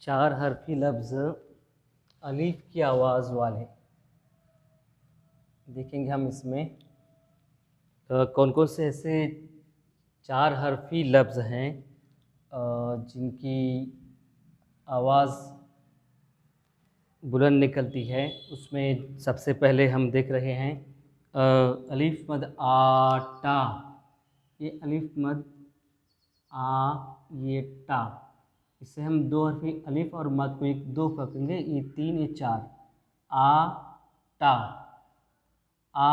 चार हरफी लफ्ज़ अलीफ की आवाज़ वाले। देखेंगे हम इसमें कौन कौन से ऐसे चार हरफी लफ्ज़ हैं जिनकी आवाज़ बुलंद निकलती है। उसमें सबसे पहले हम देख रहे हैं अलीफ मद आटा। ये अलीफ मद आ, ये टा। इससे हम दो हरफी अलीफ और मद को एक दो पकड़ेंगे, ये तीन ये चार। आ टा, आ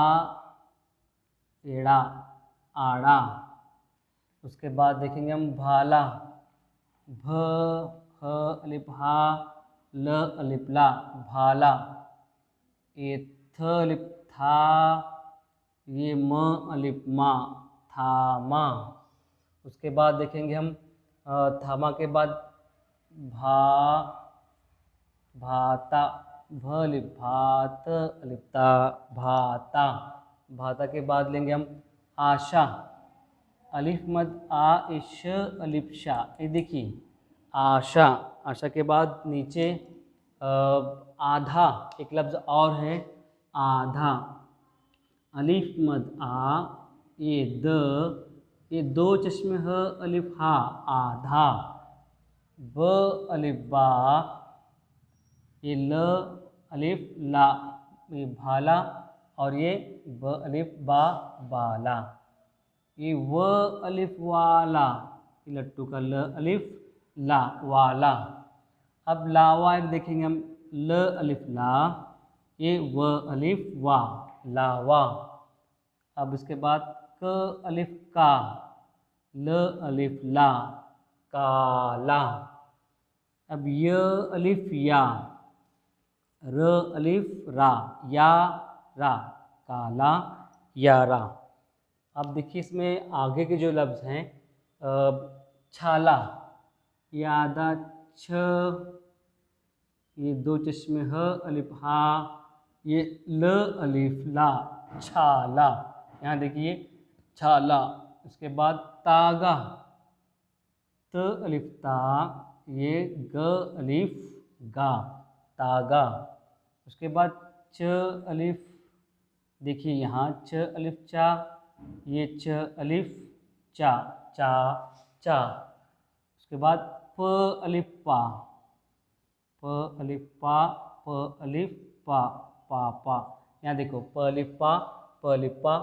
एड़ा, आड़ा। उसके बाद देखेंगे हम भाला। भ ह अलिफ हा, ल अलिफ ला, भाला। ये थ अलिफ था, ये म अलिफ मा, थामा। उसके बाद देखेंगे हम थामा के बाद भा, भाता। भ अलिफ भात अलिफ ता, भाता। भाता के बाद लेंगे हम आशा। अलिफ मद आ इश अलिफ शा। ये देखिए आशा। आशा के बाद नीचे आधा, एक लफ्ज़ और है आधा। अलिफ मद आ, ये द, ये दो चश्मे ह अलिफ हा, आधा। ब अलिफ बा, ये ल अलिफ ला, ये भाला। और ये ब अलिफ बा, बाला। ये व अलिफ वाला, ये लट्टू का ल अलिफ ला, वाला। अब लावा एक देखेंगे हम, ल अलिफ ला, ये व अलिफ वा, लावा। अब इसके बाद क अलिफ का, ल अलिफ ला, काला। अब य अलिफ या, र अलिफ रा, या रा, काला, यारा। अब देखिए इसमें आगे के जो लफ्ज़ हैं छाला, यादा छ, ये दो चश्मे ह अलिफ हा, ये ल अलिफ ला, छाला। यहाँ देखिए छाला। उसके बाद तागा, त अलिफ ता, ये ग अलिफ गा, तागा। उसके बाद च अलिफ, देखिए यहाँ च अलिफ चा, ये च अलिफ चा, चा चा। उसके बाद प अलिफ पा, प अलिफ पा, प अलिफ पा, पापा। यहाँ देखो प अलिफ पा, प अलिफ पा,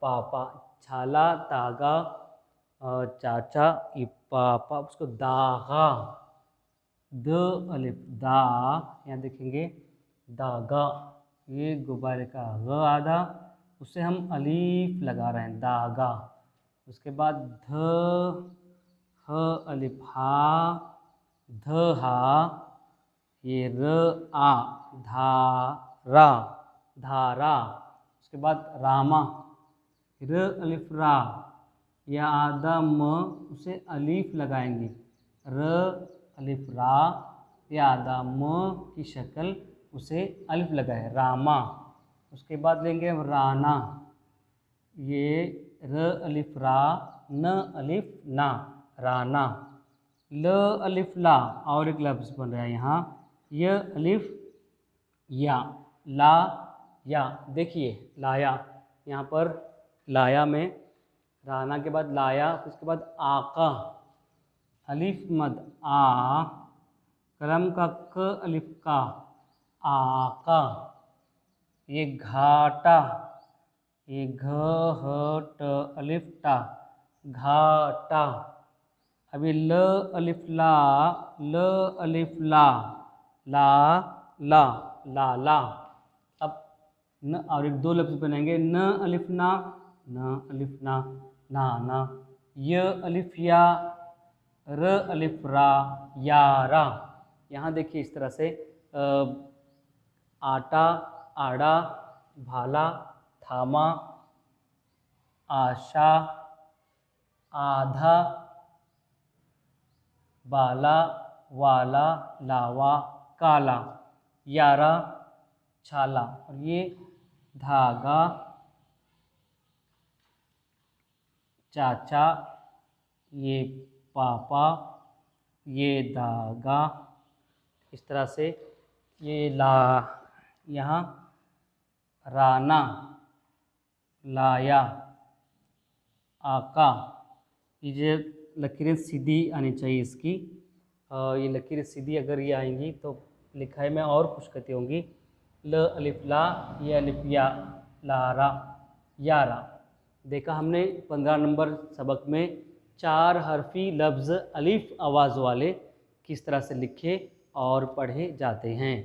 पापा। छाला, तागा, चाचा, पापा। उसको दागा, द अलिफ दा, यहाँ देखेंगे दागा। ये गुब्बारे का ग आधा, उससे हम अलीफ लगा रहे हैं, दागा। उसके बाद ध ह अलिफ हा, ध हा, ये र आ, धारा, धारा। उसके बाद रामा, र अलिफ रा, या आधा म, उसे अलीफ लगाएंगे, र अलिफ रा, या आधा म की शक्ल, उसे अलिफ लगाए, रामा। उसके बाद लेंगे हम राना, ये र अलिफ रा, न अलिफ ना, राना। ल अलिफ ला, और एक लफ्ज़ बन रहा है यहाँ, य अलिफ या, ला या। देखिए लाया, यहाँ पर लाया में राना के बाद लाया, उसके बाद आका। अलिफ मद आ, कलम का क अलिफ का, आका। ये घाटा, ये घ ह ट अलिफ टा, घाटा। अभी ल अलिफ ला, ल अलिफ ला, ला ला, लाला। अब न और एक दो लफ्ज़ बनेंगे, न अलिफ ना, न अलिफ ना, नाना। य अलिफ या, र अलिफ रा, यारा। यहाँ देखिए इस तरह से आटा, आड़ा, भाला, थामा, आशा, आधा, बाला, वाला, लावा, काला, यारा, छाला। और ये धागा, चाचा, ये पापा, ये दागा, इस तरह से ये ला, यहाँ राना, लाया, आका, ये लकीरें सीधी आनी चाहिए इसकी। ये लकीरें सीधी अगर ये आएंगी तो लिखाई में और खुशगति होंगी। ल अलिफ ला, ये अलिफ या, लारा, यारा। देखा हमने 15 नंबर सबक में 4 हरफी लफ्ज़ अलिफ आवाज़ वाले किस तरह से लिखे और पढ़े जाते हैं।